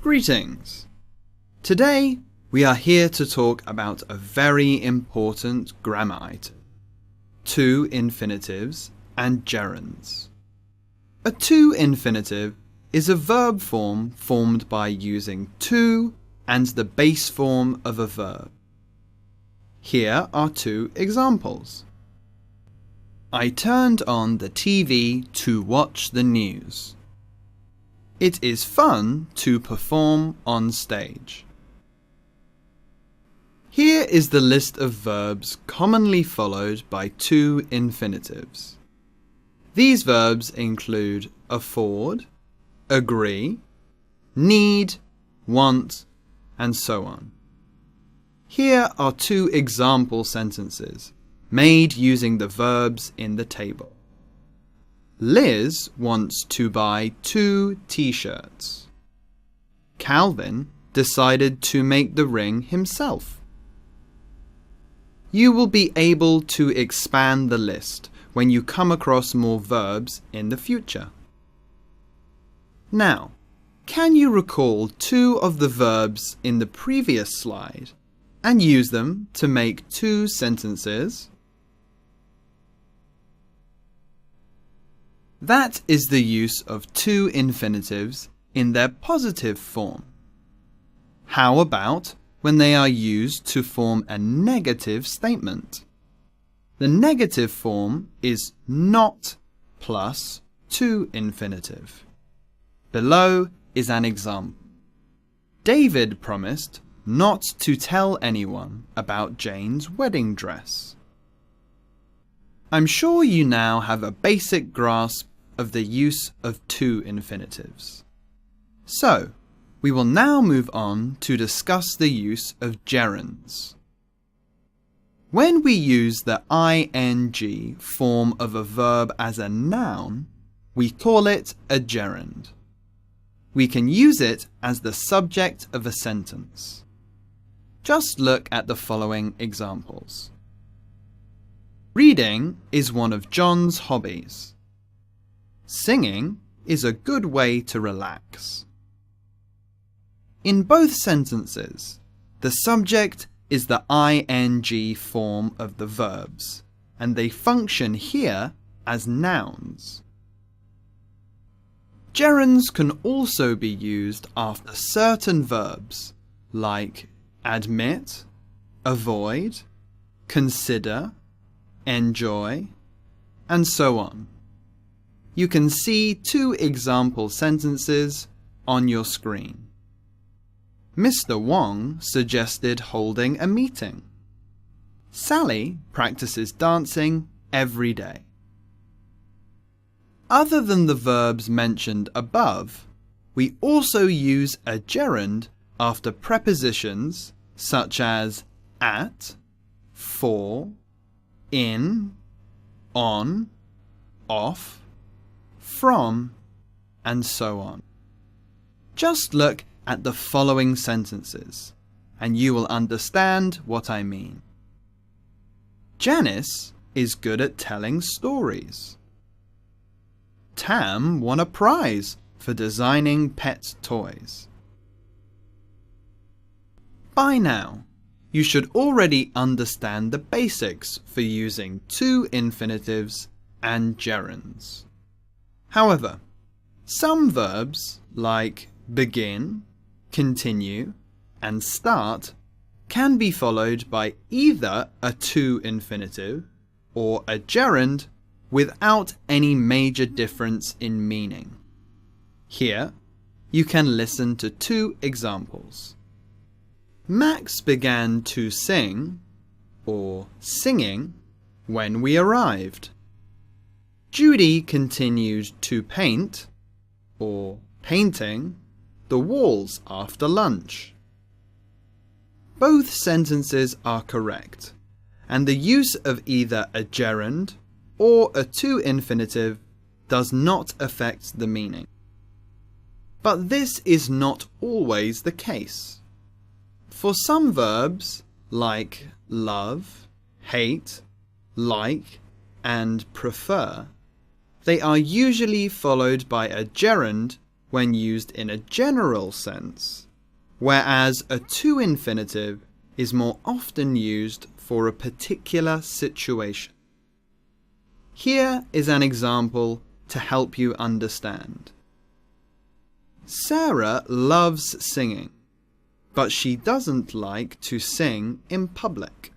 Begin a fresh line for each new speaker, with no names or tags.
Greetings! Today we are here to talk about a very important grammar item, to infinitives and gerunds. A to infinitive is a verb form formed by using to and the base form of a verb. Here are two examples. I turned on the TV to watch the news. It is fun to perform on stage. Here is the list of verbs commonly followed by to infinitives. These verbs include afford, agree, need, want, and so on. Here are two example sentences made using the verbs in the table. Liz wants to buy 2 t-shirts. Calvin decided to make the ring himself. You will be able to expand the list when you come across more verbs in the future. Now, can you recall 2 of the verbs in the previous slide and use them to make 2 sentences? That is the use of to infinitives in their positive form. How about when they are used to form a negative statement? The negative form is not plus to infinitive. Below is an example. David promised not to tell anyone about Jane's wedding dress. I'm sure you now have a basic grasp of the use of to infinitives. So, we will now move on to discuss the use of gerunds. When we use the ing form of a verb as a noun, we call it a gerund. We can use it as the subject of a sentence. Just look at the following examples. Reading is one of John's hobbies. Singing is a good way to relax. In both sentences, the subject is the ing form of the verbs, and they function here as nouns. Gerunds can also be used after certain verbs like admit, avoid, consider, enjoy, and so on. You can see 2 example sentences on your screen. Mr. Wong suggested holding a meeting. Sally practices dancing every day. Other than the verbs mentioned above, we also use a gerund after prepositions such as at, for, in, on, off, from, and so on. Just look at the following sentences, and you will understand what I mean. Janice is good at telling stories. Tam won a prize for designing pet toys. By now, you should already understand the basics for using to infinitives and gerunds. However, some verbs like begin, continue, and start can be followed by either a to infinitive or a gerund without any major difference in meaning. Here, you can listen to 2 examples. Max began to sing, or singing, when we arrived. Judy continued to paint, or painting, the walls after lunch. Both sentences are correct, and the use of either a gerund or a to infinitive does not affect the meaning. But this is not always the case. For some verbs, like love, hate, like, and prefer, they are usually followed by a gerund when used in a general sense, whereas a to infinitive is more often used for a particular situation. Here is an example to help you understand. Sarah loves singing, but she doesn't like to sing in public.